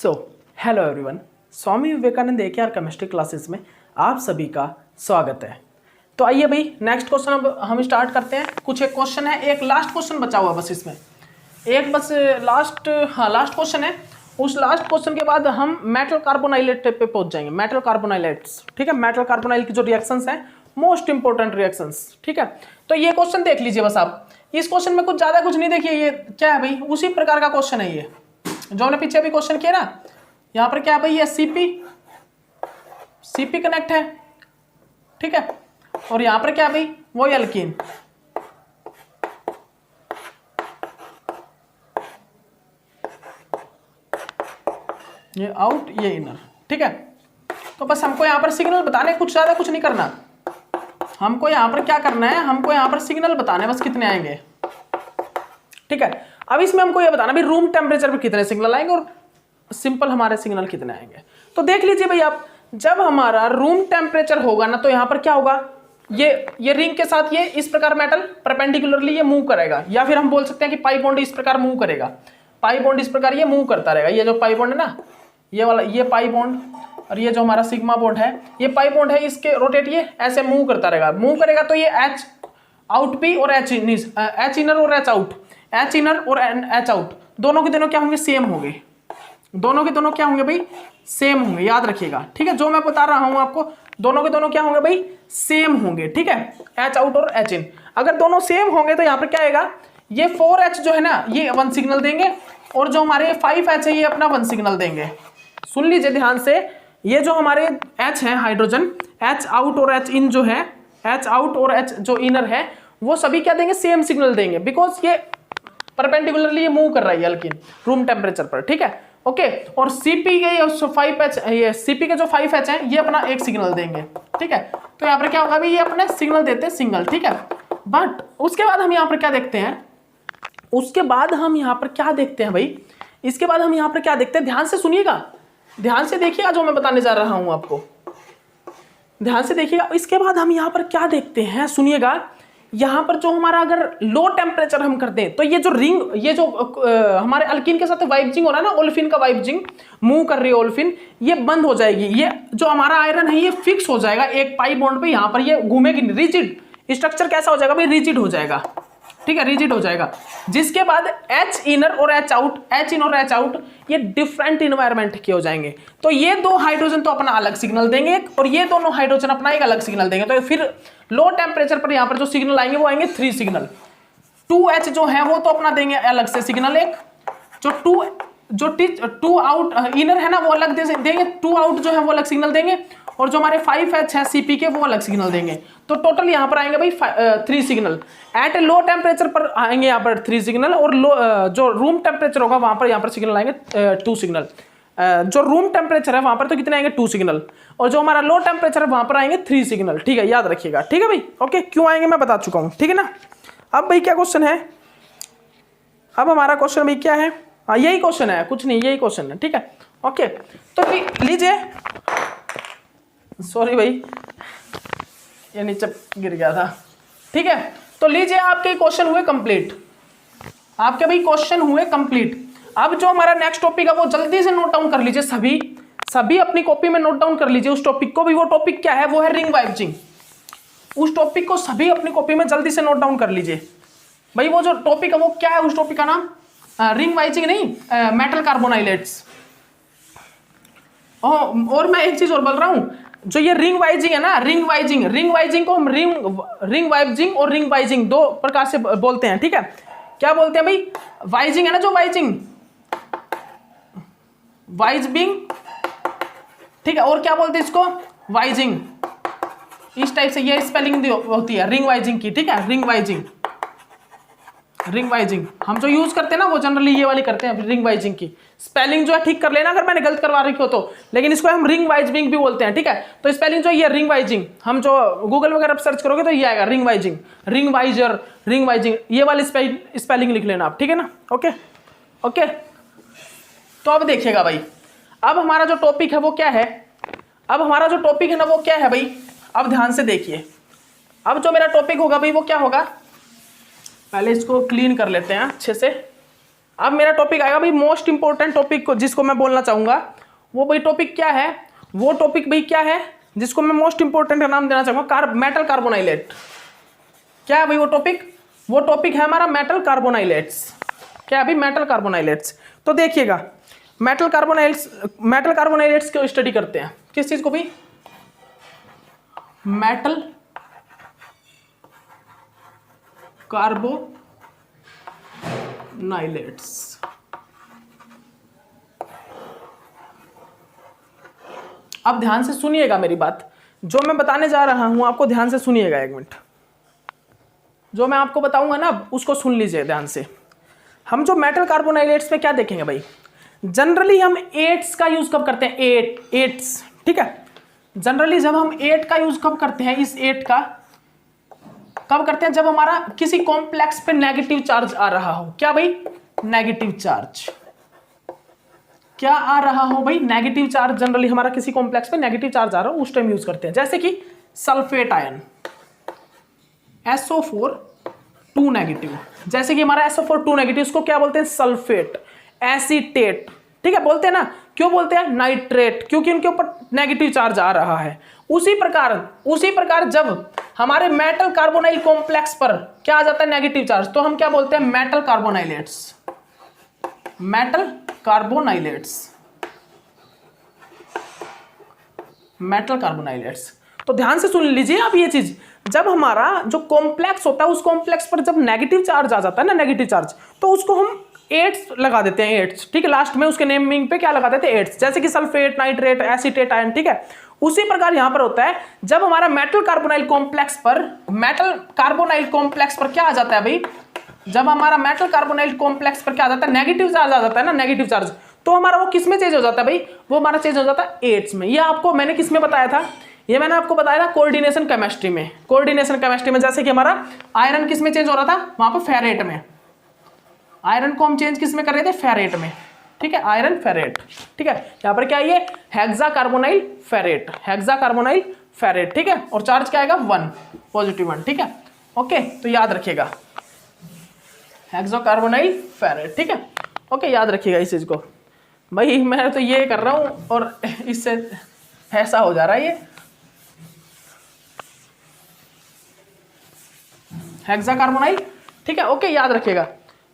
So hello everyone, Swami Vivekananda AKR chemistry classes में आप सभी का स्वागत है। तो आइए भाई नेक्स्ट क्वेश्चन अब हम स्टार्ट करते हैं। कुछ एक क्वेश्चन है, एक लास्ट क्वेश्चन बचा हुआ बस इसमें, एक बस लास्ट क्वेश्चन है। उस लास्ट क्वेश्चन के बाद हम मेटल कार्बोनाइलेट पे पहुंच जाएंगे। मेटल कार्बोनाइलेट्स, ठीक है, मेटल कार्बोनाइल की जो रिएक्शंस हैं, मोस्ट इंपॉर्टेंट रिएक्शंस, ठीक है। तो ये क्वेश्चन देख लीजिए बस आप। इस क्वेश्चन में कुछ ज्यादा कुछ नहीं, देखिए ये क्या है भाई, उसी प्रकार का क्वेश्चन है ये जो हमने पीछे भी क्वेश्चन किया ना। यहाँ पर क्या है भाई, ये सीपी कनेक्ट है, ठीक है, और यहाँ पर क्या है भाई, वो एल्कीन। ये आउट, ये इनर, ठीक है। तो बस हमको यहाँ पर सिग्नल बताने, कुछ ज्यादा कुछ नहीं करना। हमको यहाँ पर क्या करना है, हमको यहाँ पर सिग्नल बताने बस कितने आएंगे, ठीक है। अब इसमें हमको ये बताना भी रूम टेम्परेचर पर कितने सिग्नल आएंगे और सिंपल हमारे सिग्नल कितने आएंगे। तो देख लीजिए भाई आप, जब हमारा रूम टेम्परेचर होगा ना, तो यहाँ पर क्या होगा, ये रिंग के साथ ये इस प्रकार मेटल परपेंडिकुलरली ये मूव करेगा, या फिर हम बोल सकते हैं कि पाई बॉन्ड इस प्रकार मूव करेगा। पाई बॉन्ड इस प्रकार ये मूव करता रहेगा। ये जो पाई बॉन्ड है ना, ये वाला, ये पाई बॉन्ड, और ये जो हमारा सिग्मा बॉन्ड है, ये पाई बॉन्ड है, इसके रोटेट ये ऐसे मूव करता रहेगा। मूव करेगा तो ये एच आउट भी और एच इनर और एच आउट, एच इनर और एच आउट दोनों के दोनों क्या होंगे, सेम होंगे। दोनों के दोनों क्या होंगे भाई, सेम होंगे, याद रखिएगा, ठीक है। जो मैं बता रहा हूं आपको, दोनों के दोनों क्या होंगे भाई, सेम होंगे, ठीक है। एच आउट और एच इन अगर दोनों सेम होंगे तो यहाँ पर क्या आएगा, ये 4H जो है ना, ये 1 सिग्नल देंगे, और जो हमारे 5H है ये अपना 1 सिग्नल देंगे। सुन लीजिए ध्यान से, ये जो हमारे H है हाइड्रोजन, H आउट और H इन जो है, H आउट और H जो इनर है, वो सभी क्या देंगे, सेम सिग्नल देंगे, बिकॉज ये परपेंडिकुलरली ये मूव कर रहा है एल्कीन रूम टेम्परेचर पर, ठीक है, ओके। और सीपी के ये 5H, ये सीपी के जो 5H है ये अपना एक सिग्नल देंगे, ठीक है। तो यहाँ पर क्या होगा भाई, ये अपने सिग्नल देते हैं सिंगल, ठीक है। बट उसके बाद हम यहाँ पर क्या देखते हैं, उसके बाद हम यहाँ पर क्या देखते हैं भाई, इसके बाद हम यहाँ पर क्या देखते हैं, ध्यान से सुनिएगा, ध्यान से देखिएगा जो मैं बताने जा रहा हूं आपको, ध्यान से देखिएगा। इसके बाद हम यहाँ पर क्या देखते हैं, सुनिएगा। यहाँ पर जो हमारा अगर लो टेम्परेचर हम करते हैं, तो ये जो रिंग, ये जो हमारे अल्कीन के साथ वाइब्जिंग हो रहा है ना, ओल्फिन का वाइब्जिंग मूव कर रही है ओल्फिन, ये बंद हो जाएगी। ये जो हमारा आयरन है ये फिक्स हो जाएगा एक पाई बॉन्ड पे, यहाँ पर ये घूमेगी, रिजिड स्ट्रक्चर कैसा हो जाएगा भाई, रिजिड हो जाएगा, ठीक है, रिजिड हो जाएगा। जिसके बाद एच इनर और एच आउट, एच इन और एच आउट ये डिफरेंट इन्वायरमेंट के हो जाएंगे। तो ये दो हाइड्रोजन तो अपना अलग सिग्नल देंगे, और ये दोनों हाइड्रोजन अपना एक अलग सिग्नल देंगे। तो फिर लो टेम्परेचर पर यहाँ पर जो सिग्नल आएंगे वो आएंगे 3 सिग्नल। 2H जो है वो तो अपना देंगे अलग से सिग्नल एक, जो 2 आउट इनर है ना वो अलग देंगे, 2 आउट जो है वो अलग सिग्नल देंगे, और जो हमारे 5H है सीपी के वो अलग सिग्नल देंगे। तो टोटल यहाँ पर आएंगे भाई 3 सिग्नल। एट ए लो टेम्परेचर पर आएंगे यहाँ पर 3 सिग्नल, और जो रूम टेम्परेचर होगा वहां पर यहाँ पर सिग्नल आएंगे 2 सिग्नल। जो रूम टेम्परेचर है वहां पर तो कितने आएंगे, 2 सिग्नल, और जो हमारा लो टेम्परेचर है वहां पर आएंगे 3 सिग्नल, ठीक है, याद रखिएगा, ठीक है भाई, ओके। क्यों आएंगे मैं बता चुका हूँ, ठीक है ना। अब भाई क्या क्वेश्चन है, अब हमारा क्वेश्चन भाई क्या है, हाँ यही क्वेश्चन है, कुछ नहीं, यही क्वेश्चन है, ठीक है, ओके। तो लीजिए, सॉरी भाई ये नीचे गिर गया था, ठीक है। तो लीजिए आपके क्वेश्चन हुए कंप्लीट, आपके भाई क्वेश्चन हुए कंप्लीट। अब जो हमारा नेक्स्ट टॉपिक है वो जल्दी से नोट डाउन कर लीजिए, सभी अपनी कॉपी में नोट डाउन कर लीजिए उस टॉपिक को भी। वो टॉपिक क्या है, वो है रिंग वाइब्जिंग। उस टॉपिक को सभी अपनी कॉपी में जल्दी से नोट डाउन कर लीजिए भाई। वो जो टॉपिक है वो क्या है, उस टॉपिक का नाम रिंग वाइब्जिंग नहीं, मेटल कार्बोनाइलेट्स। और मैं एक चीज और बोल रहा हूं, जो ये रिंग वाइजिंग है ना, रिंग वाइजिंग को हम रिंग वाइब्जिंग और रिंग वाइजिंग 2 प्रकार से बोलते हैं, ठीक है। क्या बोलते हैं भाई, वाइजिंग है ना, जो वाइजिंग, ठीक है, और क्या बोलते हैं इसको, वाइजिंग। इस टाइप से ये स्पेलिंग होती है रिंग वाइजिंग की, ठीक है, रिंग वाइजिंग हम जो यूज करते हैं ना वो जनरली ये वाली करते हैं, रिंग वाइजिंग की। स्पेलिंग जो है ठीक कर लेना अगर मैंने गलत करवा रखी हो तो, लेकिन इसको हम रिंग वाइजिंग भी बोलते हैं, ठीक है। तो स्पेलिंग जो ये रिंग वाइजिंग, हम जो गूगल वगैरह पर सर्च करोगे तो ये आएगा रिंग वाइजिंग, रिंग वाइजर, रिंग वाइजिंग, ये वाली स्पेलिंग लिख लेना आप, ठीक है ना, ओके ओके। तो अब देखिएगा भाई, अब हमारा जो टॉपिक है वो क्या है, अब हमारा जो टॉपिक है ना वो क्या है भाई, अब ध्यान से देखिए। अब जो मेरा टॉपिक होगा भाई वो क्या होगा, पहले इसको क्लीन कर लेते हैं अच्छे से। अब मेरा टॉपिक आएगा भाई मोस्ट इंपॉर्टेंट टॉपिक को जिसको मैं बोलना चाहूंगा, वो भाई टॉपिक क्या है, वो टॉपिक भाई क्या है जिसको मैं मोस्ट इंपॉर्टेंट का नाम देना चाहूंगा, मेटल कार्बोनाइलेट। क्या है भाई वो टॉपिक? वो टॉपिक है हमारा मेटल कार्बोनाइलेट्स। क्या है भाई? Metal carbonylates. तो देखिएगा मेटल कार्बोनाइलेट्स को स्टडी करते हैं। किस चीज को भाई? मेटल कार्बोनाइलेट्स। अब ध्यान से सुनिएगा मेरी बात, जो मैं बताने जा रहा हूं आपको ध्यान से सुनिएगा। एक मिनट, जो मैं आपको बताऊंगा ना उसको सुन लीजिए ध्यान से। हम जो मेटल कार्बोनाइलेट्स में क्या देखेंगे भाई, जनरली हम एट्स का यूज कब करते हैं? एट्स, ठीक है। जनरली जब हम एट का यूज कब करते हैं, इस एट का कब करते हैं? जब हमारा किसी कॉम्प्लेक्स पे नेगेटिव चार्ज आ रहा हो। क्या भाई? Negative charge. क्या आ रहा हो भाई? Negative charge. जनरली हमारा किसी कॉम्प्लेक्स पे नेगेटिव चार्ज आ रहा हो उस टाइम यूज करते हैं। जैसे कि सल्फेट आयन SO4 2 नेगेटिव, जैसे कि हमारा SO4 2 नेगेटिव, उसको क्या बोलते हैं? सल्फेट, एसीटेट, ठीक है, बोलते हैं ना। क्यों बोलते हैं? नाइट्रेट, क्योंकि उनके ऊपर नेगेटिव चार्ज आ रहा है। उसी प्रकार जब हमारे मेटल कार्बोनाइल कॉम्प्लेक्स पर क्या आ जाता है? नेगेटिव चार्ज, तो हम क्या बोलते हैं? Metal carbonylates. Metal carbonylates, metal carbonylates. तो ध्यान से सुन लीजिए आप ये चीज, जब हमारा जो कॉम्प्लेक्स होता है उस कॉम्प्लेक्स पर जब नेगेटिव चार्ज आ जाता है ना, नेगेटिव चार्ज, तो उसको हम एट्स लगा देते हैं। एट्स, ठीक है, लास्ट में उसके नेमिंग पे क्या लगा देते हैं? एट्स, जैसे कि सल्फेट, नाइट्रेट, एसीटेट आयन, ठीक है। उसी प्रकार यहां पर होता है, जब हमारा मेटल कार्बोनाइल कॉम्प्लेक्स पर क्या आ जाता है भाई? जब हमारा मेटल कार्बोनाइल कॉम्प्लेक्स पर क्या आ जाता है? नेगेटिव चार्ज आ जाता है ना, नेगेटिव चार्ज, तो हमारा वो किस में चेंज हो जाता है भाई? वो हमारा चेंज हो जाता है एट्स में। ये आपको मैंने किस में बताया था? ये मैंने आपको बताया था कोऑर्डिनेशन केमिस्ट्री में। कोऑर्डिनेशन केमिस्ट्री में जैसे कि हमारा आयरन किस में चेंज हो रहा था? वहां पर फेरेट में। आयरन को हम चेंज किस में कर रहे थे? फेरेट में, ठीक है, आयरन फेरेट, ठीक है। यहां पर क्या है? ये hexa carbonyl ferrate, hexa carbonyl ferrate, ठीक है। और चार्ज क्या आएगा? 1, पॉजिटिव 1, ठीक है। ओके, तो याद रखिएगा हेक्सा कार्बोनाइल फेरेट, ठीक है। ओके, याद रखिएगा इस चीज को भाई। मैं तो ये कर रहा हूं और इससे ऐसा हो जा रहा है ये हेक्सा कार्बोनाइल, ठीक है। ओके, याद रखिएगा।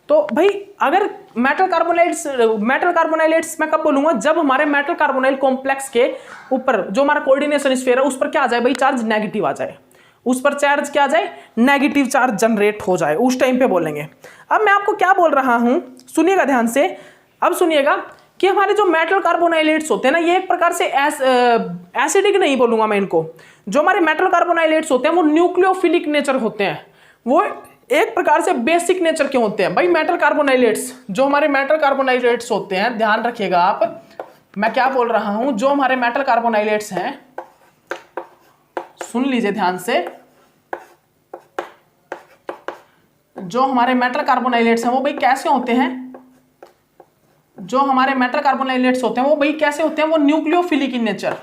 तो भाई अगर मेटल कार्बोनाइलेट्स मैं कब बोलूंगा? जब हमारे मेटल कार्बोनाइल कॉम्प्लेक्स के ऊपर जो हमारा कोऑर्डिनेशन स्फीयर है उस पर क्या आ जाए भाई? चार्ज नेगेटिव आ जाए, उस पर चार्ज क्या आ जाए? नेगेटिव चार्ज जनरेट हो जाए, उस टाइम पे बोलेंगे। अब मैं आपको क्या बोल रहा हूं, सुनिएगा ध्यान से। अब सुनिएगा कि हमारे जो मेटल कार्बोनाइलेट्स होते हैं ना, ये एक प्रकार से एसिडिक नहीं बोलूंगा मैं इनको। जो हमारे मेटल कार्बोनाइलेट्स होते हैं वो न्यूक्लियोफिलिक नेचर होते हैं, वो एक प्रकार से बेसिक नेचर के होते हैं भाई। मेटल कार्बोनाइलेट्स, जो हमारे मेटल कार्बोनाइलेट्स होते हैं, ध्यान रखिएगा आप, मैं क्या बोल रहा हूं, जो हमारे मेटल कार्बोनाइलेट्स हैं, सुन लीजिए ध्यान से, जो हमारे मेटल कार्बोनाइलेट्स हैं वो भाई कैसे होते हैं? जो हमारे मेटल कार्बोनाइलेट्स होते हैं वो भाई कैसे होते हैं? वो nucleophilic in nature,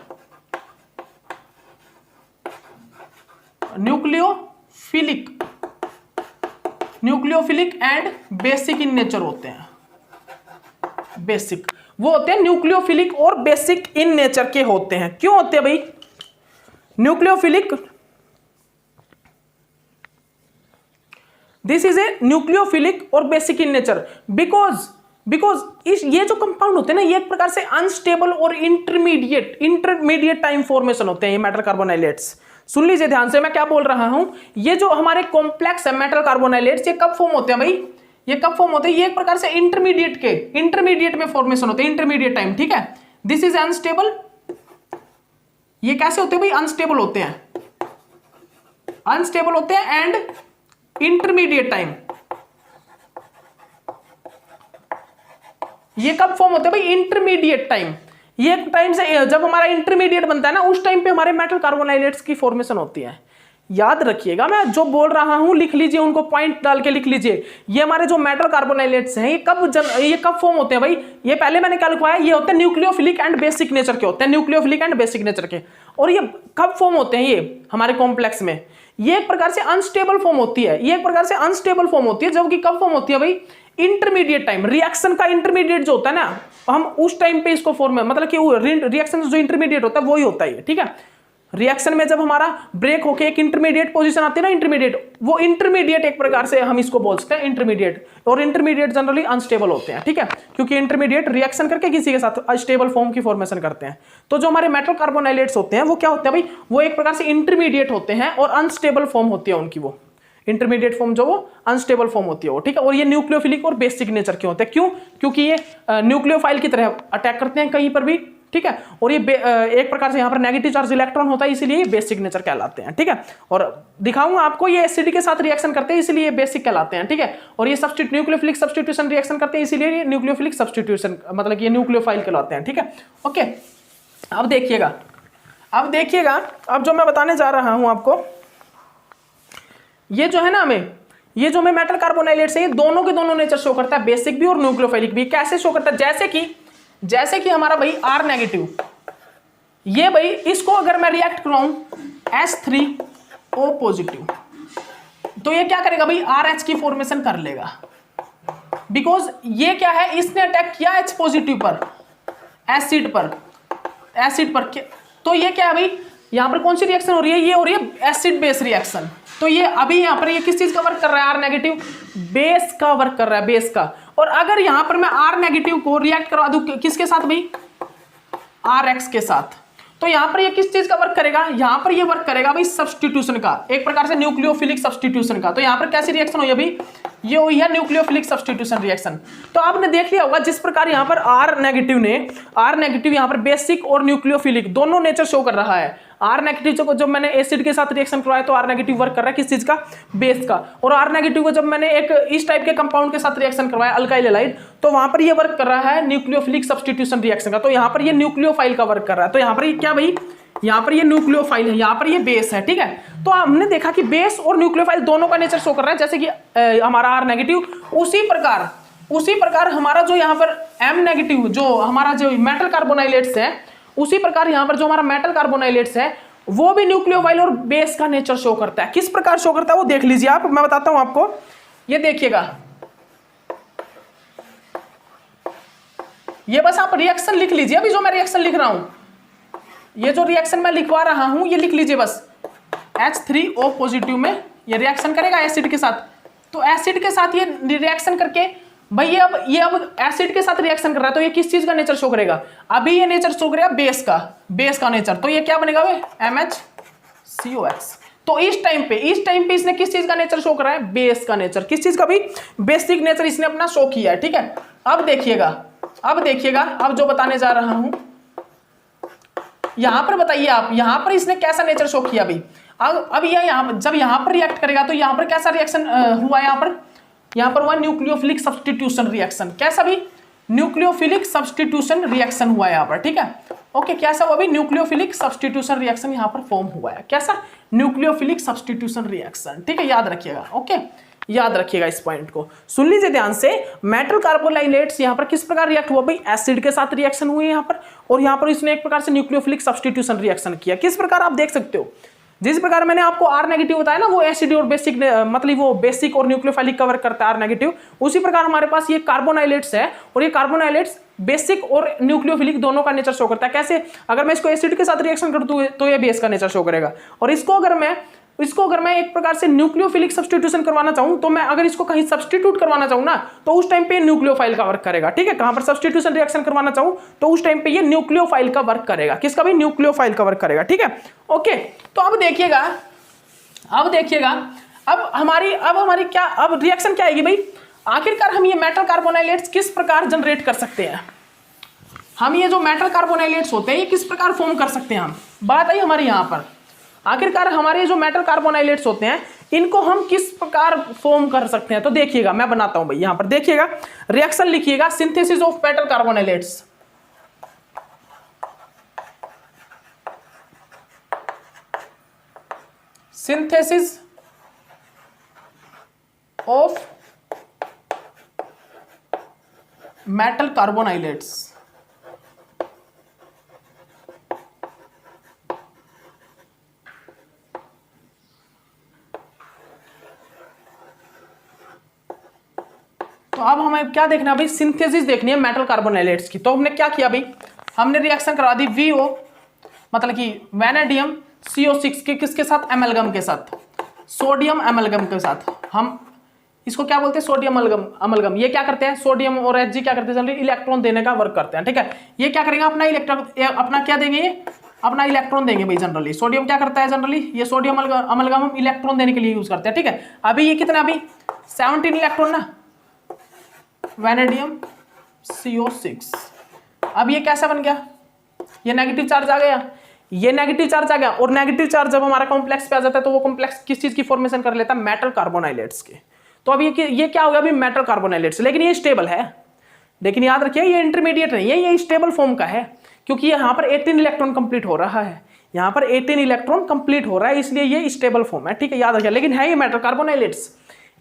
nucleophilic and basic in nature होते हैं। बेसिक वो होते हैं न्यूक्लियोफिलिक और बेसिक इन नेचर के होते हैं। क्यों होते हैं भाई nucleophilic? This is a nucleophilic और बेसिक इन नेचर बिकॉज ये जो कंपाउंड होते हैं ना, ये एक प्रकार से अनस्टेबल और इंटरमीडिएट टाइम फॉर्मेशन होते हैं ये मेटल कार्बोनाइलेट्स। सुन लीजिए ध्यान से मैं क्या बोल रहा हूं। ये जो हमारे कॉम्प्लेक्स है मेटल कार्बोनाइलेट्स, ये कब फॉर्म होते हैं भाई? ये कब फॉर्म होते हैं? ये एक प्रकार से इंटरमीडिएट में फॉर्मेशन होते हैं, इंटरमीडिएट टाइम, ठीक है। This is unstable. ये कैसे होते हैं भाई? अनस्टेबल होते हैं एंड इंटरमीडिएट टाइम। ये कब फॉर्म होते हैं भाई? Intermediate time. ये एक टाइम से जब हमारा इंटरमीडिएट बनता है ना, उस टाइम पे हमारे मेटल कार्बोनाइलेट्स की फॉर्मेशन होती है। याद रखिएगा, मैं जो बोल रहा हूं लिख लीजिए, उनको पॉइंट डाल के लिख लीजिए। ये हमारे जो मेटल कार्बोनाइलेट्स हैं ये कब फॉर्म होते हैं भाई? ये पहले मैंने क्या लिखवाया, ये होते हैं न्यूक्लियोफिलिक एंड बेसिक नेचर के होते हैं, न्यूक्लियोफिलिक एंड बेसिक नेचर के। और ये कब फॉर्म होते हैं? ये हमारे कॉम्प्लेक्स में ये एक प्रकार से अनस्टेबल फॉर्म होती है, ये एक प्रकार से अनस्टेबल फॉर्म होती है। जबकि कब फॉर्म होती है भाई? इंटरमीडिएट टाइम, रिएक्शन का इंटरमीडिएट जो होता है ना, हम उस टाइम पे इसको फॉर्म, मतलब कि रिएक्शन जो इंटरमीडिएट होता है वही होता है, ठीक है। रिएक्शन में जब हमारा ब्रेक होके एक इंटरमीडिएट पोजीशन आती है ना, इंटरमीडिएट, वो इंटरमीडिएट एक प्रकार से हम इसको बोल सकते हैं इंटरमीडिएट, और इंटरमीडिएट जनरली अनस्टेबल होते हैं, ठीक है, क्योंकि इंटरमीडिएट रिएक्शन करके किसी के साथ अनस्टेबल फॉर्म की फॉर्मेशन करते हैं। तो जो हमारे मेटल कार्बोनाइलेट्स होते हैं वो क्या होते हैं भाई, वो एक प्रकार से इंटरमीडिएट होते हैं और अनस्टेबल फॉर्म होती है उनकी, वो इंटरमीडिएट फॉर्म जो वो अनस्टेबल फॉर्म होती है वो, ठीक है। और ये न्यूक्लियोफिलिक और बेसिक नेचर के होते हैं, क्यों, क्योंकि ये न्यूक्लियोफाइल की तरह अटैक करते हैं कहीं पर भी, ठीक है। और ये एक प्रकार से यहाँ पर नेगेटिव चार्ज इलेक्ट्रॉन होता है, इसीलिए ये बेसिक नेचर कहलाते हैं, ठीक है। और दिखाऊंगा आपको, ये एसिड के साथ रिएक्शन करते हैं इसलिए ये बेसिक कहलाते हैं, ठीक है। और ये न्यूक्लियोफिलिक सब्स्टिट्यूशन रिएक्शन करते हैं इसीलिए ये न्यूक्लियोफिलिक सब्स्टिट्यूशन, मतलब ये न्यूक्लियोफाइल कहलाते हैं, ठीक है। ओके, अब देखिएगा, अब जो मैं बताने जा रहा हूं आपको, ये जो है ना, हमें ये जो हमें मेटल कार्बोनाइलेट्स है, ये दोनों के दोनों नेचर शो करता है, बेसिक भी और न्यूक्लियोफाइलिक भी। कैसे शो करता है, जैसे कि हमारा भाई R नेगेटिव, ये भाई इसको अगर मैं रिएक्ट कराऊं H3O पॉजिटिव, तो ये क्या करेगा भाई, RH की फॉर्मेशन कर लेगा, बिकॉज ये क्या है, इसने अटैक किया H पॉजिटिव पर, एसिड पर, तो ये क्या है भाई, यहां पर कौन सी रिएक्शन हो रही है, ये हो रही है एसिड बेस रिएक्शन। तो ये अभी यहां पर ये किस चीज का वर्क कर रहा है, R नेगेटिव बेस का वर्क कर रहा है, बेस का। और अगर यहां पर मैं R नेगेटिव को रिएक्ट करवा दूं किसके साथ भाई, RX के साथ, तो यहां पर ये किस चीज का वर्क करेगा, यहां पर ये वर्क करेगा भाई सब्स्टिट्यूशन का, एक प्रकार से न्यूक्लियोफिलिक सब्स्टिट्यूशन का। तो यहां पर कैसी रिएक्शन हुई अभी, ये हुई है न्यूक्लियोफिलिक सब्स्टिट्यूशन रिएक्शन। तो आपने देख लिया होगा, जिस प्रकार यहां पर R नेगेटिव यहां पर बेसिक और न्यूक्लियोफिलिक दोनों नेचर शो कर रहा है। R नेगेटिव को जब मैंने एसिड के साथ रिएक्शन करवाया तो R नेगेटिव वर्क कर रहा है किस चीज का, बेस का। और R नेगेटिव को जब मैंने एक इस टाइप के कंपाउंड के साथ रिएक्शन करवाया अल्काइल हैलाइड, तो वहां पर ये वर्क कर रहा है न्यूक्लियोफिलिक सब्स्टिट्यूशन रिएक्शन का। तो यहां पर ये न्यूक्लियोफाइल का वर्क कर रहा है। तो यहां पर ये क्या भाई, यहां पर ये न्यूक्लियोफाइल है, यहां पर ये बेस है, ठीक है। तो हमने देखा कि बेस और न्यूक्लियोफाइल दोनों का नेचर शो कर रहा है, जैसे कि हमारा R नेगेटिव, उसी प्रकार हमारा जो यहाँ पर M नेगेटिव, जो हमारा जो मेटल कार्बोनाइलेट्स है, उसी प्रकार यहाँ पर जो हमारा मेटल कार्बोनाइलेट्स है वो भी न्यूक्लियोफाइल और बेस का नेचर शो करता है। किस प्रकार शो करता है वो देख लीजिए आप, मैं बताता हूं आपको। ये देखिएगा, ये बस आप रिएक्शन लिख लीजिए, अभी जो मैं रिएक्शन लिख रहा हूं, ये जो रिएक्शन मैं लिखवा रहा हूं ये लिख लीजिए बस। H3O पॉजिटिव में ये रिएक्शन करेगा एसिड के साथ, तो एसिड के साथ ये रिएक्शन करके भाई ये अब एसिड के साथ रिएक्शन कर रहा है, तो ये किस चीज का नेचर शो करेगा, अभी ये नेचर शो करेगा बेस का नेचर। तो ये क्या बनेगा भाई, MHCOX। तो इस टाइम पे इसने किस चीज का नेचर शो करा है, बेस का नेचर। किस चीज का भी, बेसिक नेचर इसने अपना शो किया है, ठीक है। अब देखिएगा, अब जो बताने जा रहा हूं, यहां पर बताइए आप, यहां पर इसने कैसा नेचर शो किया भाई। अब ये जब यहां पर रिएक्ट करेगा तो यहां पर कैसा रिएक्शन हुआ, यहां पर हुआ न्यूक्लियोफिलिक सब्स्टिट्यूशन रिएक्शन। कैसा भी, न्यूक्लियोफिलिक सब्स्टिट्यूशन रिएक्शन हुआ है यहां पर, ठीक है। ओके, कैसा हुआ भी, न्यूक्लियोफिलिक सब्स्टिट्यूशन रिएक्शन यहां पर फॉर्म हुआ है। कैसा, न्यूक्लियोफिलिक सब्स्टिट्यूशन रिएक्शन, ठीक है, याद रखिएगा। ओके, याद रखिएगा इस पॉइंट को, सुन लीजिए ध्यान से। मेटल कार्बोनाइलेट्स यहां पर किस प्रकार रिएक्ट हुआ भाई, एसिड के साथ रिएक्शन हुई है यहां पर, और यहां पर इसने एक प्रकार से न्यूक्लियोफिलिक सब्स्टिट्यूशन रिएक्शन किया। किस प्रकार आप देख सकते हो, जिस प्रकार मैंने आपको R नेगेटिव बताया ना, वो एसिड और बेसिक, मतलब वो बेसिक और न्यूक्लियोफाइलिक कवर करता है R नेगेटिव, उसी प्रकार हमारे पास ये कार्बोनाइलेट्स है, और ये कार्बोनाइलेट्स बेसिक और न्यूक्लियोफिलिक दोनों का नेचर शो करता है। कैसे, अगर मैं इसको एसिड के साथ रिएक्शन कर दूं तो ये बेस का नेचर शो करेगा, और इसको अगर मैं एक प्रकार से न्यूक्लियोफिलिक सब्स्टिट्यूशन करवाना चाहूं, तो मैं अगर इसको कहीं सब्स्टिट्यूट करवाना चाहूं ना, तो उस टाइम पे न्यूक्लियोफाइल का वर्क करेगा, ठीक है। कहां पर सब्स्टिट्यूशन रिएक्शन करवाना चाहूं तो उस टाइम पे ये न्यूक्लियोफाइल का वर्क करेगा। किसका भी, न्यूक्लियोफाइल का वर्क करेगा, ठीक है। ओके, तो अब देखिएगा, अब हमारी क्या, अब रिएक्शन क्या आएगी भाई, आखिरकार हम ये मेटल कार्बोनाइलेट्स किस प्रकार जनरेट कर सकते हैं, हम ये जो मेटल कार्बोनाइलेट्स होते हैं ये किस प्रकार फॉर्म कर सकते हैं। हम बात आई हमारी यहां पर, आखिरकार हमारे जो मेटल कार्बोनाइलेट्स होते हैं इनको हम किस प्रकार फॉर्म कर सकते हैं। तो देखिएगा, मैं बनाता हूं भाई, यहां पर देखिएगा, रिएक्शन लिखिएगा, synthesis of metal carbonylates. Synthesis of metal carbonylates. तो अब हमें क्या देखना है भाई, सिंथेसिस देखनी है मेटल कार्बोनाइलेट्स की। तो हमने क्या किया भाई, हमने रिएक्शन करवा दी VO मतलब कि वैनेडियम CO6 के किसके साथ, एमलगम के साथ, सोडियम एमलगम के साथ। हम इसको क्या बोलते हैं, सोडियम अमलगम। ये क्या करते हैं, सोडियम और Hg क्या करते हैं, जनरली इलेक्ट्रॉन देने का वर्क करते हैं, ठीक है। ये क्या करेंगे, अपना इलेक्ट्रॉन, अपना क्या देंगे, ये अपना इलेक्ट्रॉन देंगे भाई। जनरली सोडियम क्या करता है, जनरली ये सोडियम अमलगम हम इलेक्ट्रॉन देने के लिए यूज करते हैं, ठीक है। अभी ये कितना, अभी 17 इलेक्ट्रॉन ना, वैनेडियम CO6। अब ये कैसा बन गया, ये नेगेटिव चार्ज आ गया, ये नेगेटिव चार्ज आ गया। और नेगेटिव चार्ज जब हमारा कॉम्प्लेक्स पे आ जाता है तो वो कॉम्प्लेक्स किस चीज की फॉर्मेशन कर लेता है, मेटल कार्बोनाइलेट्स के। तो अब ये क्या हो गया अभी, मेटल कार्बोनाइलेट्स। लेकिन ये स्टेबल है, लेकिन याद रखिए ये इंटरमीडिएट नहीं है, ये स्टेबल फॉर्म का है, क्योंकि यहाँ पर 18 इलेक्ट्रॉन कंप्लीट हो रहा है, यहाँ पर 18 इलेक्ट्रॉन कंप्लीट हो रहा है, इसलिए ये स्टेबल फॉर्म है, ठीक है, याद रखिए। लेकिन है ये मेटल कार्बोनाइलेट्स।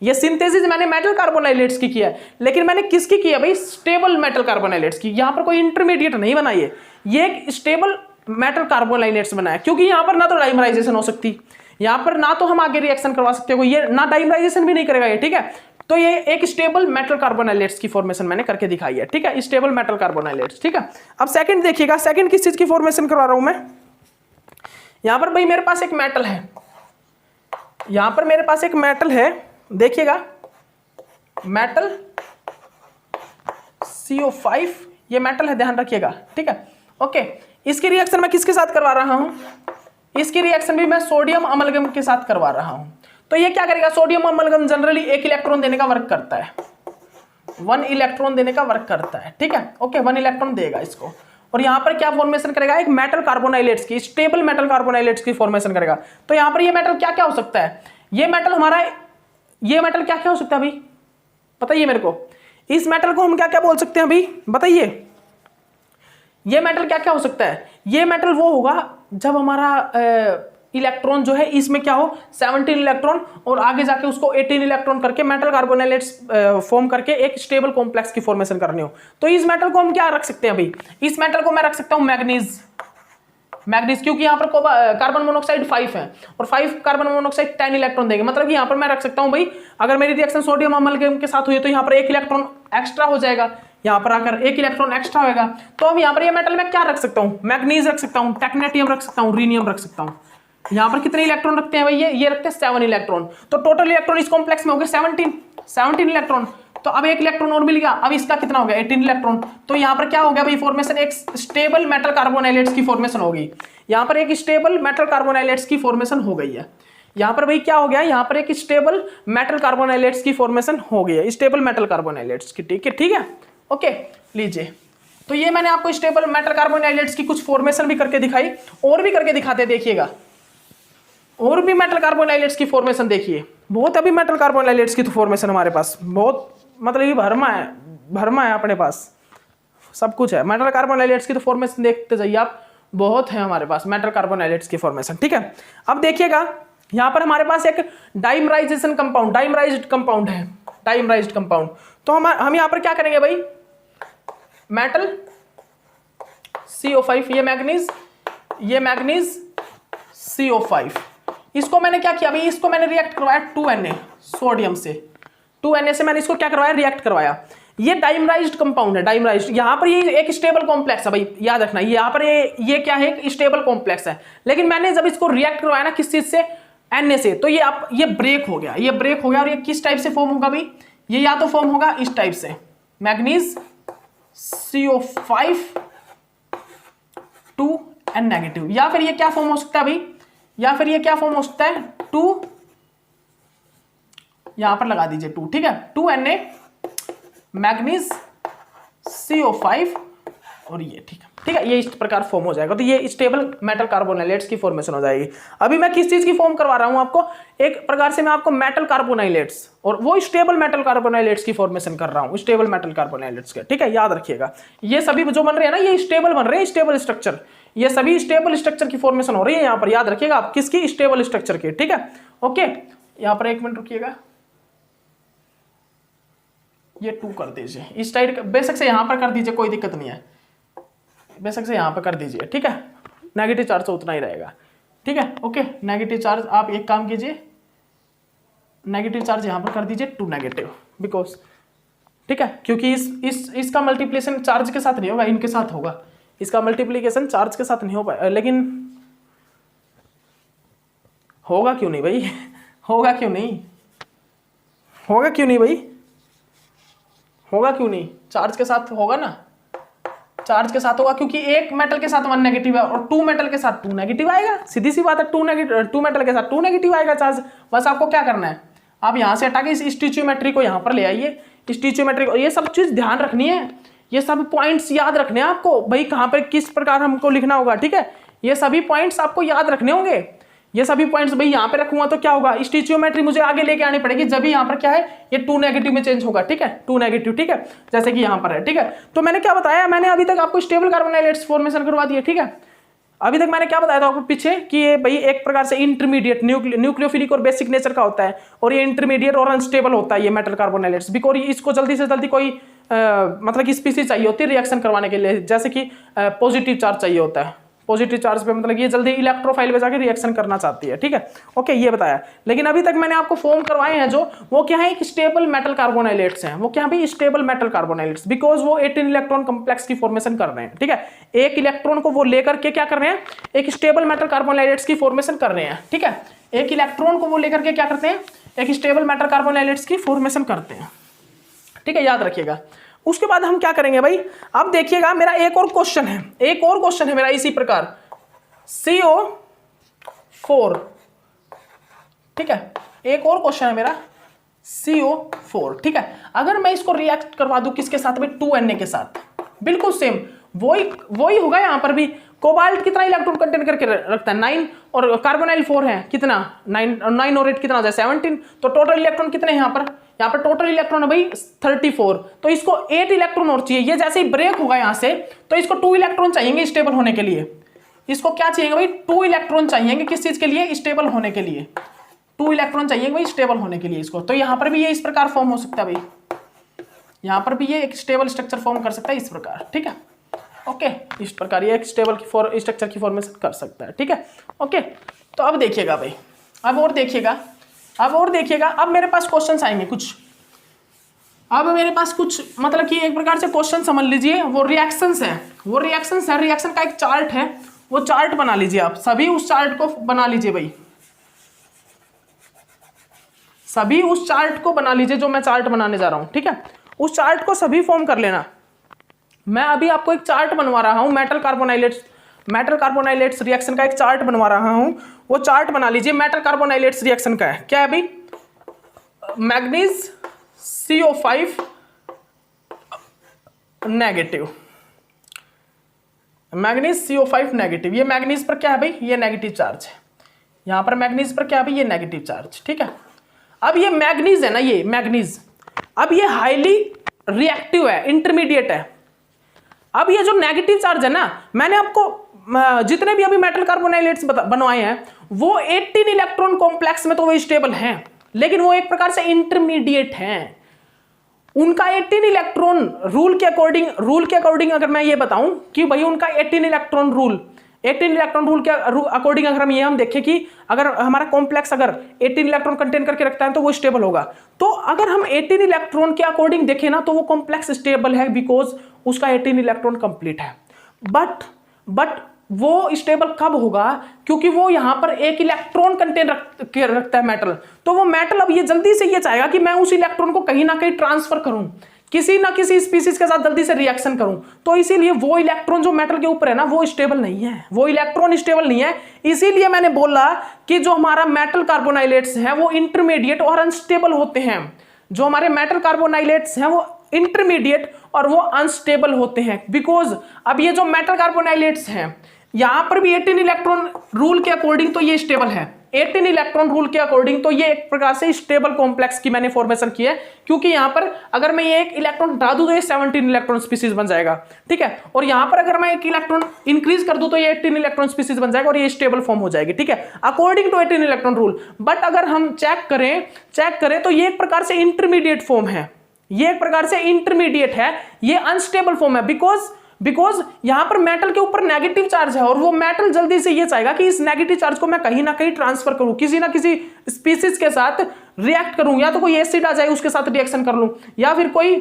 ये सिंथेसिस मैंने मेटल कार्बोनाइलेट्स की किया है, लेकिन मैंने किसकी की है भाई, स्टेबल मेटल कार्बोनाइलेट्स की। यहाँ पर कोई इंटरमीडिएट नहीं बनाई है, ये एक स्टेबल मेटल कार्बोनाइलेट्स बनाया, क्योंकि यहाँ पर ना तो डाइमराइजेशन हो सकती, यहाँ पर ना तो हम आगे रिएक्शन करवा सकते हो, ये ना डाइमराइजेशन भी नहीं करेगा ये, ठीक है। तो ये एक स्टेबल मेटल कार्बोनाइलेट्स की फॉर्मेशन मैंने करके दिखाई है, ठीक है, स्टेबल मेटल कार्बोनाइलेट्स, ठीक है। अब सेकंड देखिएगा, सेकंड किस चीज की फॉर्मेशन करवा रहा हूं मैं, यहां पर भाई मेरे पास एक मेटल है, यहां पर मेरे पास एक मेटल है, देखिएगा मेटल CO5, ये मेटल है, ध्यान रखिएगा, ठीक है, ओके। इसकी रिएक्शन मैं किसके साथ करवा रहा हूं, इसकी रिएक्शन भी मैं सोडियम अमलगम के साथ करवा रहा हूं। तो ये क्या करेगा, सोडियम अमलगम जनरली एक इलेक्ट्रॉन देने का वर्क करता है, 1 इलेक्ट्रॉन देने का वर्क करता है, ठीक है, ओके, 1 इलेक्ट्रॉन देगा इसको। और यहां पर क्या फॉर्मेशन करेगा, एक मेटल कार्बोनाइलेट्स की, स्टेबल मेटल कार्बोनाइलेट्स की फॉर्मेशन करेगा। तो यहां पर ये मेटल क्या क्या हो सकता है, ये मेटल हमारा, ये मेटल क्या क्या हो सकता है अभी बताइए मेरे को, इस मेटल को हम क्या क्या बोल सकते हैं अभी बताइए, ये मेटल क्या क्या हो सकता है, ये मेटल वो होगा जब हमारा इलेक्ट्रॉन जो है इसमें क्या हो 17 इलेक्ट्रॉन और आगे जाके उसको 18 इलेक्ट्रॉन करके मेटल कार्बोनाइलेट्स फॉर्म करके एक स्टेबल कॉम्प्लेक्स की फॉर्मेशन करनी हो। तो इस मेटल को हम क्या रख सकते हैं भाई, इस मेटल को मैं रख सकता हूं मैग्नीज, क्योंकि यहाँ पर कार्बन मोनोऑक्साइड 5 है और 5 कार्बन मोनोऑक्साइड 10 इलेक्ट्रॉन देंगे, मतलब कि यहाँ पर मैं रख सकता हूँ भाई, अगर मेरी रिएक्शन सोडियम अमलगम के साथ हुई तो यहाँ पर 1 इलेक्ट्रॉन एक्स्ट्रा हो जाएगा, यहाँ पर आकर 1 इलेक्ट्रॉन एक्स्ट्रा होगा। तो अब यहाँ पर ये मेटल मैं क्या रख सकता हूँ, मैग्नीज रख सकता हूँ, टेक्नेटियम रख सकता हूँ, रीनियम रख सकता हूँ। यहाँ पर कितने इलेक्ट्रॉन रखते हैं भाई, ये रखते हैं 7 इलेक्ट्रॉन। तो टोटल इलेक्ट्रॉन इस कॉम्प्लेक्स में हो गए 17 इलेक्ट्रॉन। तो अब 1 इलेक्ट्रॉन और मिल गया, अब इसका कितना हो गया 18 इलेक्ट्रॉन। तो यहाँ पर क्या हो गया भाई, फॉर्मेशन एक स्टेबल मेटल कार्बोनाइलेट्स की फॉर्मेशन होगी, यहाँ पर एक स्टेबल मेटल कार्बोनाइलेट्स की फॉर्मेशन हो गई है। यहाँ पर भाई क्या हो गया, यहाँ पर एक स्टेबल मेटल कार्बोनाइलेट्स की फॉर्मेशन हो गई है, स्टेबल मेटल कार्बोनाइलेट्स की, ठीक है, ओके लीजिए। तो ये मैंने आपको स्टेबल मेटल कार्बोनाइलेट्स की कुछ फॉर्मेशन भी करके दिखाई, और भी करके दिखाते, देखिएगा और भी मेटल कार्बोनाइलेट्स की फॉर्मेशन देखिए, बहुत अभी मेटल कार्बोनाइलेट्स की तो फॉर्मेशन हमारे पास बहुत, मतलब ये भरमा है अपने पास, सब कुछ है मेटल कार्बोनाइलेट्स की तो फॉर्मेशन देखते जाइए आप, बहुत है हमारे पास मेटल कार्बोनाइलेट्स की फॉर्मेशन, ठीक है। अब देखिएगा यहाँ पर हमारे पास एक डाइमराइजेशन कंपाउंड, डाइमराइज्ड कंपाउंड है, डाइमराइज्ड कंपाउंड। तो हम यहाँ पर क्या करेंगे भाई, मेटल CO5, ये मैग्नीज CO5, इसको मैंने क्या किया भाई, इसको मैंने रिएक्ट करवाया 2Na सोडियम से, 2Na से मैंने इसको क्या करवाया, रिएक्ट करवाया। ये डाइमराइज्ड कंपाउंड है, डाइमराइज्ड, यहाँ पर ये एक स्टेबल कॉम्प्लेक्स है भाई, याद रखना, यहाँ पर ये क्या है, एक स्टेबल कॉम्प्लेक्स है। लेकिन मैंने जब इसको रिएक्ट करवाया ना किस चीज से, Na से, तो ये ब्रेक हो गया, और ये किस टाइप से फॉर्म होगा भाई, ये या तो फॉर्म होगा इस टाइप से, मैग्नीज CO5 2N नेगेटिव, या फिर ये क्या फॉर्म हो सकता है भाई, या फिर ये क्या फॉर्म हो सकता है 2, यहां पर लगा दीजिए 2, ठीक है, 2Na मैग्नीज CO5 और ये, ठीक है, ये इस प्रकार फॉर्म हो जाएगा। तो ये स्टेबल मेटल कार्बोनाइलेट्स की फॉर्मेशन हो जाएगी। अभी मैं किस चीज की फॉर्म करवा रहा हूं आपको, एक प्रकार से मैं आपको मेटल कार्बोनाइलेट्स और वो स्टेबल मेटल कार्बोनाइलेट्स की फॉर्मेशन कर रहा हूं, स्टेबल मेटल कार्बोनाइलेट्स के, ठीक है, याद रखिएगा। ये सभी जो बन रहे हैं ना, ये स्टेबल बन रहे हैं, स्टेबल स्ट्रक्चर, ये सभी स्टेबल स्ट्रक्चर की फॉर्मेशन हो रही है यहाँ पर, याद रखिएगा आप, किसकी, स्टेबल स्ट्रक्चर की, ठीक है, ओके। यहाँ पर 1 मिनट रुकिएगा, ये 2 कर दीजिए इस साइड, बेशक से यहाँ पर कर दीजिए, कोई दिक्कत नहीं है, बेशक से यहाँ पर कर दीजिए, ठीक है, नेगेटिव चार्ज तो उतना ही रहेगा, ठीक है, ओके। नेगेटिव चार्ज आप एक काम कीजिए, नेगेटिव चार्ज यहाँ पर कर दीजिए 2 नेगेटिव, बिकॉज ठीक है, क्योंकि इसका मल्टीप्लिकेशन चार्ज के साथ नहीं होगा, इनके साथ होगा। इसका मल्टीप्लिकेशन चार्ज के साथ नहीं हो पाएगा, लेकिन होगा क्यों नहीं भाई? होगा क्यों नहीं? होगा क्यों नहीं भाई? होगा क्यों नहीं? चार्ज के साथ होगा ना, चार्ज के साथ होगा, क्योंकि एक मेटल के साथ 1 नेगेटिव है और 2 मेटल के साथ 2 नेगेटिव आएगा। सीधी सी बात है, 2 मेटल के साथ 2 नेगेटिव आएगा चार्ज। बस आपको क्या करना है, आप यहां से हटा के इस स्टिचियोमेट्री को यहां पर ले आइए, स्टिचियोमेट्री को, ये सब चीज ध्यान रखनी है, ये सब पॉइंट्स याद रखने हैं आपको भाई, कहां पर किस प्रकार हमको लिखना होगा। ठीक है, ये सभी पॉइंट्स आपको याद रखने होंगे। ये सभी पॉइंट्स भाई यहाँ पे रखूंगा तो क्या होगा, स्टिचियोमेट्री मुझे आगे लेके आनी पड़ेगी, जब भी यहाँ पर क्या है, ये 2 नेगेटिव में चेंज होगा। ठीक है, 2 नेगेटिव, ठीक है, जैसे कि यहाँ पर है। ठीक है, तो मैंने क्या बताया, मैंने अभी तक आपको स्टेबल कार्बोनाइलेट्स फॉर्मेशन करवा दिया। ठीक है, अभी तक मैंने क्या बताया था आपको पीछे कि ये भाई एक प्रकार से इंटरमीडिएट न्यूक्लियोफिलिक और बेसिक नेचर का होता है, और ये इंटरमीडिएट और अनस्टेबल होता है ये मेटल कार्बोनाइलेट्स, बिकॉज इसको जल्दी से जल्दी कोई मतलब कि स्पीसीज चाहिए होती है रिएक्शन करवाने के लिए, जैसे कि पॉजिटिव चार्ज चाहिए होता है। पॉजिटिव चार्ज पे मतलब ये जल्दी इलेक्ट्रोफाइल पे जाकर रिएक्शन करना चाहती है। ठीक है, ओके, ये बताया। लेकिन अभी तक मैंने आपको फॉर्म करवाए हैं जो, वो क्या है, एक स्टेबल मेटल कार्बोनाइलेट्स हैं। वो क्या है, स्टेबल मेटल कार्बोनाइलेट्स, बिकॉज वो 18 इलेक्ट्रॉन कॉम्प्लेक्स की फॉर्मेशन कर रहे हैं। ठीक है, एक इलेक्ट्रॉन को वो लेकर के क्या कर रहे हैं, एक स्टेबल मेटल कार्बोनाइलेट्स की फॉर्मेशन कर रहे हैं। ठीक है, एक इलेक्ट्रॉन को वो लेकर के क्या करते हैं, एक स्टेबल मेटल कार्बोनाइलेट्स की फॉर्मेशन करते हैं। ठीक है, याद रखिएगा। उसके बाद हम क्या करेंगे भाई, अब देखिएगा, मेरा एक और क्वेश्चन है, एक और क्वेश्चन है मेरा इसी प्रकार, CO4। ठीक है, एक और क्वेश्चन है मेरा CO4। ठीक है, अगर मैं इसको रिएक्ट करवा दूं किसके साथ भाई, 2Na के साथ, बिल्कुल सेम वही होगा। यहां पर भी कोबाल्ट कितना इलेक्ट्रॉन कंटेन करके रखता है, 9, और कार्बोनाइल 4 है, कितना 9 और 8 कितना हो जाए 17, तो टोटल इलेक्ट्रॉन कितने हैं यहाँ पर टोटल इलेक्ट्रॉन है भाई 34। तो इसको 8 इलेक्ट्रॉन और चाहिए। ये जैसे ही ब्रेक होगा यहां से, तो इसको 2 इलेक्ट्रॉन चाहिए स्टेबल होने के लिए। इसको क्या चाहिए भाई, 2 इलेक्ट्रॉन चाहिए, किस चीज के लिए, स्टेबल होने के लिए। 2 इलेक्ट्रॉन चाहिए भाई स्टेबल होने के लिए इसको। तो यहां पर भी ये इस प्रकार फॉर्म हो सकता है भाई, यहां पर भी ये एक स्टेबल स्ट्रक्चर फॉर्म कर सकता है इस प्रकार। ठीक है, ओके, इस प्रकार ये एक स्टेबल स्ट्रक्चर की फॉर्मेशन कर सकता है। ठीक है, ओके, तो अब देखिएगा भाई, अब और देखिएगा, अब मेरे पास क्वेश्चन आएंगे कुछ, अब मेरे पास कुछ मतलब कि एक प्रकार से क्वेश्चन समझ लीजिए, वो रिएक्शंस है, रिएक्शन का एक चार्ट है, वो चार्ट बना लीजिए आप सभी, उस चार्ट को बना लीजिए भाई, सभी उस चार्ट को बना लीजिए जो मैं चार्ट बनाने जा रहा हूं। ठीक है, उस चार्ट को सभी फॉर्म कर लेना। मैं अभी आपको एक चार्ट बनवा रहा हूं, मेटल कार्बोनाइलेट्स रिएक्शन का एक चार्ट बनवा रहा हूं, वो चार्ट बना लीजिए। मेटल कार्बोनाइलेट्स रिएक्शन का है क्या है अभी, manganese CO5 negative, manganese CO5 negative. ये मैग्नीज पर क्या है भाई, ये नेगेटिव चार्ज है। यहां पर मैग्नीज पर क्या है भाई, ये नेगेटिव चार्ज। ठीक है, अब ये मैग्नीज है ना, ये मैग्नीज, अब ये हाईली रिएक्टिव है, इंटरमीडिएट है। अब ये जो नेगेटिव चार्ज है ना, मैंने आपको जितने भी अभी मेटल कार्बोनाइलेट्स बनवाए हैं, वो 18 इलेक्ट्रॉन कॉम्प्लेक्स में तो वो स्टेबल हैं, लेकिन वो एक प्रकार से इंटरमीडिएट हैं। उनका 18 इलेक्ट्रॉन रूल के अकॉर्डिंग अगर मैं ये बताऊं कि भाई उनका 18 इलेक्ट्रॉन रूल के अकॉर्डिंग अगर हम देखें कि अगर हमारा कॉम्प्लेक्स अगर 18 इलेक्ट्रॉन कंटेन करके रखता है तो वो स्टेबल होगा। तो अगर हम 18 इलेक्ट्रॉन के अकॉर्डिंग देखें ना, तो वो कॉम्प्लेक्स स्टेबल है, बिकॉज उसका 18 इलेक्ट्रॉन कंप्लीट है। बट वो स्टेबल कब होगा, क्योंकि वो यहां पर एक इलेक्ट्रॉन कंटेन रखता है मेटल। तो वो मेटल अब ये जल्दी से ये चाहेगा कि मैं उस इलेक्ट्रॉन को कहीं ना कहीं ट्रांसफर करूं, किसी ना किसी स्पीसीज के साथ जल्दी से रिएक्शन करूं। तो इसीलिए वो इलेक्ट्रॉन जो मेटल के ऊपर है ना, वो स्टेबल नहीं है, वो इलेक्ट्रॉन स्टेबल नहीं है। इसीलिए मैंने बोला कि जो हमारा मेटल कार्बोनाइलेट्स है वो इंटरमीडिएट और अनस्टेबल होते हैं। जो हमारे मेटल कार्बोनाइलेट्स हैं वो इंटरमीडिएट और वो अनस्टेबल होते हैं, बिकॉज अब ये जो मेटल कार्बोनाइलेट्स हैं, यहां पर भी 18 इलेक्ट्रॉन रूल के अकॉर्डिंग तो ये स्टेबल है। 18 इलेक्ट्रॉन रूल के अकॉर्डिंग तो ये एक प्रकार से स्टेबल कॉम्प्लेक्स की मैंने फॉर्मेशन की है, क्योंकि यहां पर अगर मैं ये एक इलेक्ट्रॉन हटा दूं तो ये 17 इलेक्ट्रॉन स्पीसीज बन जाएगा। ठीक है, और यहां पर अगर मैं एक इलेक्ट्रॉन इंक्रीज कर दूं तो ये 18 इलेक्ट्रॉन स्पीसीज बन जाएगा और ये स्टेबल फॉर्म हो जाएगी। ठीक है, according to 18 electron rule. But अगर हम चेक करें तो ये एक प्रकार से इंटरमीडिएट फॉर्म है, ये एक प्रकार से इंटरमीडिएट है, ये अनस्टेबल फॉर्म है, बिकॉज यहां पर मेटल के ऊपर नेगेटिव चार्ज है और वो मेटल जल्दी से ये चाहेगा कि इस नेगेटिव चार्ज को मैं कहीं ना कहीं ट्रांसफर करूं, किसी ना किसी स्पीसीज के साथ रिएक्ट करूं, या तो कोई एसिड आ जाए उसके साथ रिएक्शन कर लूं, या फिर कोई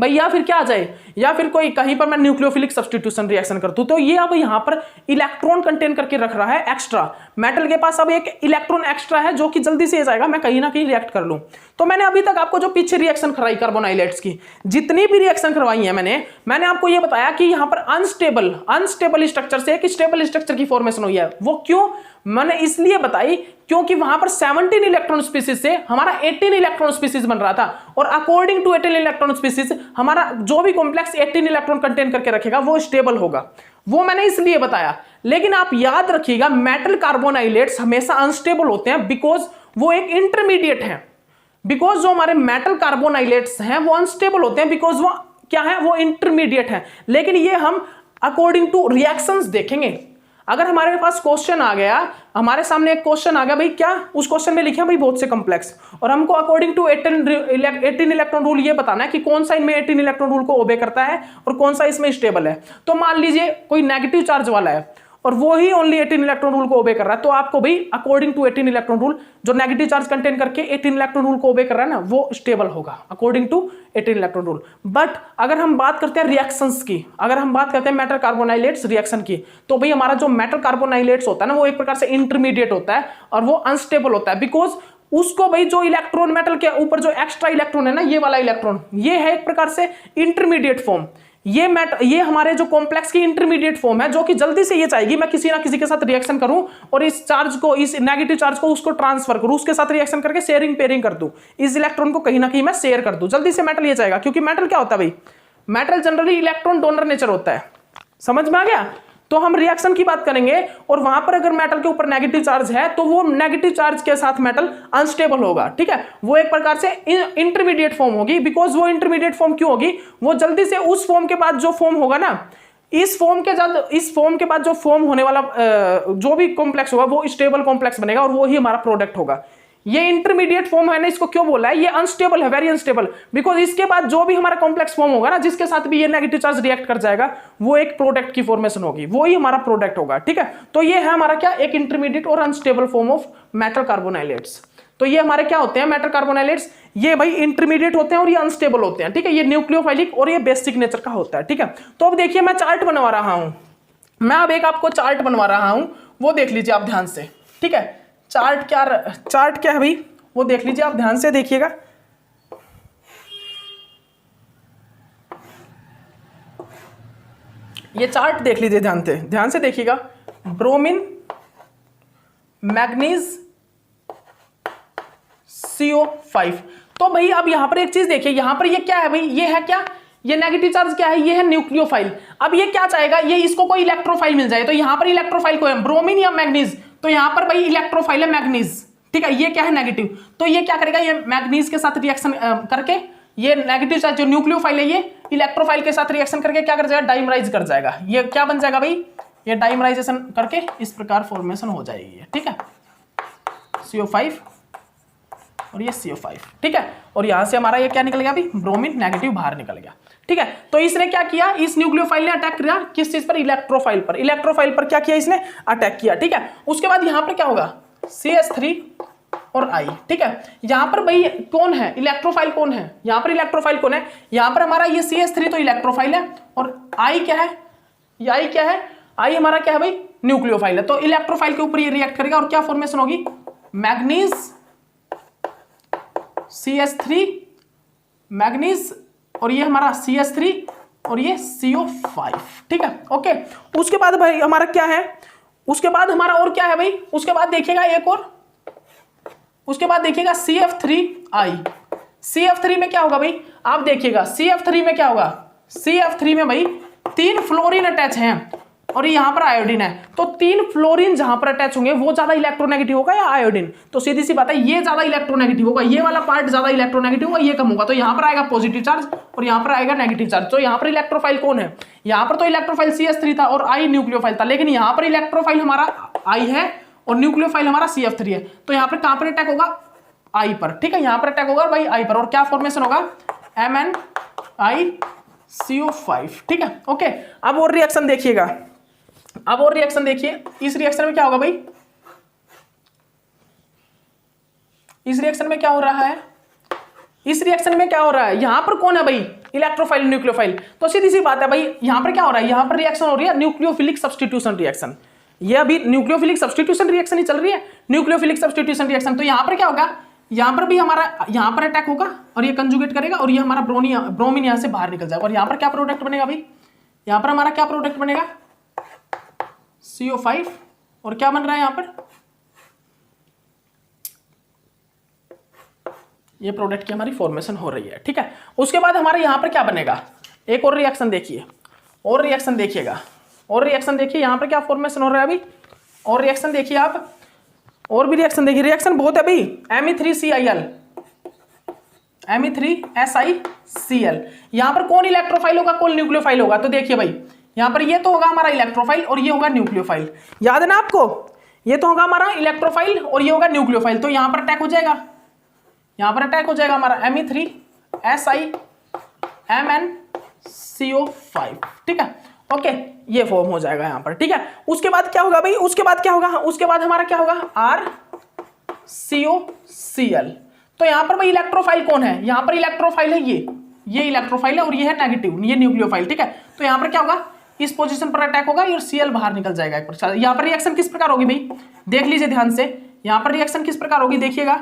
भाई, या फिर क्या आ जाए, या फिर कोई कहीं पर मैं न्यूक्लियोफिलिक सब्स्टिट्यूशन रिएक्शन कर दूं, तो ये अब यहां पर इलेक्ट्रॉन कंटेन करके रख रहा है एक्स्ट्रा। मेटल के पास अब एक इलेक्ट्रॉन एक्स्ट्रा है जो कि जल्दी से जाएगा, मैं कहीं ना कहीं रिएक्ट कर लूं। तो मैंने अभी तक आपको जो पीछे रिएक्शन कराई कार्बोनाइलेट्स की, जितनी भी रिएक्शन करवाई है मैंने आपको ये बताया कि यहां पर अनस्टेबल स्ट्रक्चर से एक स्टेबल स्ट्रक्चर की फॉर्मेशन हुई है। वो क्यों मैंने इसलिए बताई, क्योंकि वहां पर 17 इलेक्ट्रॉन स्पीसीज से हमारा 18 इलेक्ट्रॉन स्पीसीज बन रहा था, और अकॉर्डिंग टू 18 इलेक्ट्रॉन स्पीसीज हमारा जो भी कॉम्प्लेक्स 18 इलेक्ट्रॉन कंटेन करके रखेगा वो स्टेबल होगा। वो मैंने इसलिए बताया। लेकिन आप याद रखिएगा, मेटल कार्बोनाइलेट्स हमेशा अनस्टेबल होते हैं बिकॉज वो एक इंटरमीडिएट है। बिकॉज जो हमारे मेटल कार्बोनाइलेट्स हैं वो अनस्टेबल होते हैं बिकॉज वो क्या है, वो इंटरमीडिएट है। लेकिन ये हम अकॉर्डिंग टू रिएक्शंस देखेंगे। अगर हमारे पास क्वेश्चन आ गया, हमारे सामने एक क्वेश्चन आ गया भाई, क्या उस क्वेश्चन में लिखे भाई बहुत से कॉम्प्लेक्स, और हमको अकॉर्डिंग टू 18 इलेक्ट्रॉन रूल ये बताना है कि कौन सा इनमें 18 इलेक्ट्रॉन रूल को ओबे करता है और कौन सा इसमें स्टेबल है। तो मान लीजिए कोई नेगेटिव चार्ज वाला है और वो ही ओनली 18 इलेक्ट्रॉन रूल को ओबे कर रहा है, तो आपको भाई अकॉर्डिंग टू 18 इलेक्ट्रॉन रूल, जो नेगेटिव चार्ज कंटेन करके 18 इलेक्ट्रॉन रूल को ओबे कर रहा है ना, वो स्टेबल होगा according to 18 electron rule. But अगर हम बात करते हैं रिएक्शंस की, अगर हम बात करते हैं मेटल कार्बोनाइलेट्स रिएक्शन की, तो भाई हमारा जो मेटल कार्बोनाइलेट्स होता है ना, वो एक प्रकार से इंटरमीडिएट होता है और वो अनस्टेबल होता है बिकॉज उसको भाई जो इलेक्ट्रॉन, मेटल के ऊपर जो एक्स्ट्रा इलेक्ट्रॉन है ना, ये वाला इलेक्ट्रॉन, ये है एक प्रकार से इंटरमीडिएट फॉर्म। ये हमारे जो कॉम्प्लेक्स की इंटरमीडिएट फॉर्म है, जो कि जल्दी से ये चाहेगी मैं किसी ना किसी के साथ रिएक्शन करूं और इस चार्ज को, इस नेगेटिव चार्ज को उसको ट्रांसफर करूं, उसके साथ रिएक्शन करके शेयरिंग पेयरिंग कर दूं, इस इलेक्ट्रॉन को कहीं ना कहीं मैं शेयर कर दूं। जल्दी से मेटल ये चाहेगा, क्योंकि मेटल क्या होता है भाई, metal generally electron donor nature होता है। समझ में आ गया? तो हम रिएक्शन की बात करेंगे और वहां पर अगर मेटल के ऊपर नेगेटिव चार्ज है तो वो नेगेटिव चार्ज के साथ मेटल अनस्टेबल होगा। ठीक है, वो एक प्रकार से इंटरमीडिएट फॉर्म होगी। बिकॉज वो इंटरमीडिएट फॉर्म क्यों होगी, वो जल्दी से उस फॉर्म के बाद जो फॉर्म होगा ना, इस फॉर्म के बाद जो फॉर्म होने वाला जो भी कॉम्प्लेक्स होगा वो स्टेबल कॉम्प्लेक्स बनेगा और वो ही हमारा प्रोडक्ट होगा। ये इंटरमीडिएट फॉर्म है ना, इसको क्यों बोला है, ये अनस्टेबल है, वेरी अनस्टेबल, बिकॉज इसके बाद जो भी हमारा कॉम्प्लेक्स फॉर्म होगा ना, जिसके साथ भी ये नेगेटिव चार्ज रिएक्ट कर जाएगा, वो एक प्रोडक्ट की फॉर्मेशन होगी, वो ही हमारा प्रोडक्ट होगा। ठीक है, तो ये है हमारा क्या, एक इंटरमीडिएट और unstable form of metal carbonylates. तो ये हमारे क्या होते हैं, मेटल कार्बोनाइलेट्स, ये भाई इंटरमीडिएट होते हैं और ये अनस्टेबल होते हैं। ठीक है, ये न्यूक्लियोफाइलिक और ये बेसिक नेचर का होता है। ठीक है, तो अब देखिए मैं चार्ट बनवा रहा हूं, मैं अब एक आपको चार्ट बनवा रहा हूं, वो देख लीजिए आप ध्यान से। ठीक है, चार्ट क्या है भाई, वो देख लीजिए आप ध्यान से देखिएगा। ये चार्ट देख लीजिए ध्यान से देखिएगा। Bromine, manganese, CO5। तो भाई अब यहां पर एक चीज देखिए, यहां पर ये क्या है भाई, ये है क्या, ये नेगेटिव चार्ज क्या है, ये है न्यूक्लियोफाइल। अब ये क्या चाहेगा, ये इसको कोई इलेक्ट्रोफाइल मिल जाए, तो यहां पर इलेक्ट्रोफाइल को है ब्रोमीन या मैग्नीज, तो यहां पर भाई इलेक्ट्रोफाइल है मैग्नीज। ठीक है, ये क्या है नेगेटिव, तो ये क्या करेगा, ये मैग्नीज के साथ रिएक्शन करके, ये नेगेटिव चार्ज जो न्यूक्लियोफाइल है ये इलेक्ट्रोफाइल के साथ रिएक्शन करके क्या कर जाएगा, डाइमराइज कर जाएगा। ये क्या बन जाएगा भाई, ये डाइमराइजेशन करके इस प्रकार फॉर्मेशन हो जाएगी। ठीक है, CO5 और ये CO5। ठीक है, और यहां से हमारा ये क्या निकल गया भाई, ब्रोमीन नेगेटिव बाहर निकल गया। ठीक है, तो इसने क्या किया, इस न्यूक्लियोफाइल ने अटैक किया किस चीज पर, इलेक्ट्रोफाइल पर। इलेक्ट्रोफाइल पर क्या किया इसने, अटैक किया। ठीक है, उसके बाद यहां पर क्या होगा, CS3 और I। ठीक है, यहां पर भाई कौन है, इलेक्ट्रोफाइल कौन है, यहां पर इलेक्ट्रोफाइल कौन है, यहां पर हमारा ये CS3 तो इलेक्ट्रोफाइल है और I क्या है, ये I क्या है, I हमारा क्या है भाई, न्यूक्लियोफाइल है। तो इलेक्ट्रोफाइल के ऊपर ये रिएक्ट करेगा और क्या फॉर्मेशन होगी, मैग्नीज CS3, मैग्नीज और ये हमारा CS3 और ये CO5। ठीक है, ओके। उसके बाद भाई हमारा क्या है, उसके बाद हमारा और क्या है भाई, उसके बाद देखिएगा एक और, उसके बाद देखिएगा CF3I। CF3 में क्या होगा भाई, आप देखिएगा CF3 में क्या होगा, CF3 में भाई 3 फ्लोरीन अटैच हैं और यहां पर आयोडीन है। तो 3 फ्लोरीन जहां पर अटैच होंगे वो ज्यादा इलेक्ट्रोनेगेटिव होगा या आयोडीन, तो सीधी सी बात है ये ज्यादा इलेक्ट्रोनेगेटिव होगा, ये वाला पार्ट ज्यादा इलेक्ट्रोनेगेटिव होगा, ये कम होगा। तो यहां पर आएगा पॉजिटिव चार्ज और यहां पर आएगा नेगेटिव चार्ज। तो यहां पर इलेक्ट्रोफाइल कौन है, यहां पर तो इलेक्ट्रोफाइल CS3 था और I न्यूक्लियोफाइल था, लेकिन यहां पर इलेक्ट्रोफाइल हमारा I है और न्यूक्लियोफाइल हमारा CF3 है। तो यहां पर कहां पर अटैक होगा, I पर। ठीक है, यहां पर अटैक होगा भाई I पर, और क्या फॉर्मेशन होगा, MnICO5। ठीक है, ओके। अब और रिएक्शन देखिएगा, अब और रिएक्शन देखिए, इस रिएक्शन में क्या होगा भाई, इस रिएक्शन में क्या हो रहा है, इस रिएक्शन में क्या हो रहा है, यहां पर कौन है भाई, इलेक्ट्रोफाइल न्यूक्लियोफाइल। तो सीधी सी बात है भाई, यहाँ पर क्या हो रहा है, यहाँ पर रिएक्शन हो रही है न्यूक्लियोफिलिक सब्स्टिट्यूशन रिएक्शन। ये अभी न्यूक्लियोफिलिक सब्स्टिट्यूशन रिएक्शन ही चल रही है, न्यूक्लियोफिलिक सब्स्टिट्यूशन रिएक्शन। तो यहाँ पर क्या होगा, यहाँ पर भी हमारा यहाँ पर अटैक होगा और ये कंजुगेट करेगा और ये हमारा ब्रोमीन यहाँ से बाहर निकल जाएगा। और यहाँ पर क्या प्रोडक्ट बनेगा भाई, यहाँ पर हमारा क्या प्रोडक्ट बनेगा, CO5। और क्या बन रहा है यहाँ पर, ये प्रोडक्ट की हमारी फॉर्मेशन हो रही है, ठीक है। उसके बाद हमारे यहाँ पर क्या बनेगा, एक और रिएक्शन देखिए, और रिएक्शन देखिएगा, और रिएक्शन देखिए यहाँ पर क्या फॉर्मेशन हो रहा है अभी, और रिएक्शन देखिए आप, और भी रिएक्शन देखिए, रिएक्शन बहुत है भाई। Me3Cl, Me3SiCl। यहाँ पर कौन इलेक्ट्रोफाइल होगा, कौन न्यूक्लियोफाइल होगा, तो देखिए भाई यहाँ पर ये तो होगा हमारा इलेक्ट्रोफाइल और ये होगा न्यूक्लियोफाइल। याद है ना आपको, ये तो होगा हमारा इलेक्ट्रोफाइल और ये होगा न्यूक्लियोफाइल। तो यहाँ पर अटैक हो जाएगा, यहाँ पर अटैक हो जाएगा हमारा Me3SiMnCO5, ठीक है। ओके, ये फॉर्म हो जाएगा यहाँ पर, ठीक है। उसके बाद क्या होगा भाई, उसके बाद क्या होगा, उसके बाद हमारा क्या होगा, RCOCl। तो यहाँ पर भाई इलेक्ट्रोफाइल कौन है, यहाँ पर इलेक्ट्रोफाइल है ये इलेक्ट्रोफाइल है और ये है नेगेटिव, ये न्यूक्लियोफाइल, ठीक है। तो यहाँ पर क्या होगा, इस पोजीशन पर अटैक होगा और Cl बाहर निकल जाएगा एक बार। यहाँ पर रिएक्शन किस प्रकार होगी भाई, देख लीजिए ध्यान से, यहाँ पर रिएक्शन किस प्रकार होगी, देखिएगा,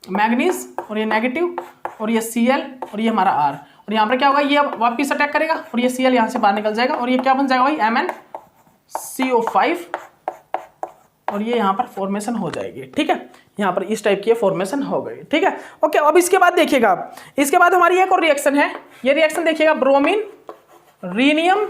मैग्नीज और ये नेगेटिव और ये Cl और ये हमारा R, और यहाँ पर क्या होगा, ये अब वापिस अटैक करेगा और ये Cl यहाँ से बाहर निकल जाएगा और ये क्या बन जाएगा भाई, MnCO5, और ये यहाँ पर फॉर्मेशन हो जाएगी, ठीक है। यहाँ पर इस टाइप की फॉर्मेशन हो गई, ठीक है। ओके, अब इसके बाद देखिएगा आप, इसके बाद हमारी एक और रिएक्शन है, ये रिएक्शन देखिएगा, ब्रोमीन रीनियम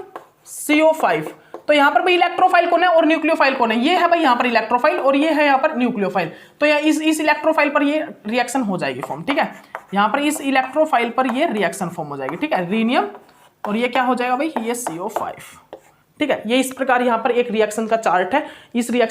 CO5। तो यहाँ पर भाई इलेक्ट्रोफाइल कौन है और न्यूक्लियोफाइल कौन है, ये है भाई यहाँ पर इलेक्ट्रोफाइल और ये है यहाँ पर न्यूक्लियोफाइल। तो यहाँ इस इलेक्ट्रोफाइल पर ये रिएक्शन हो जाएगी फॉर्म, ठीक है। यहाँ पर इस इलेक्ट्रोफाइल पर ये रिएक्शन फॉर्म हो जाएगी, ठीक है, रीनियम, और ये क्या हो जाएगा भाई, ये CO5, ठीक है। ये इस प्रकार यहाँ पर एक रिएक्शन का चार्ट है। इस रिएक्शन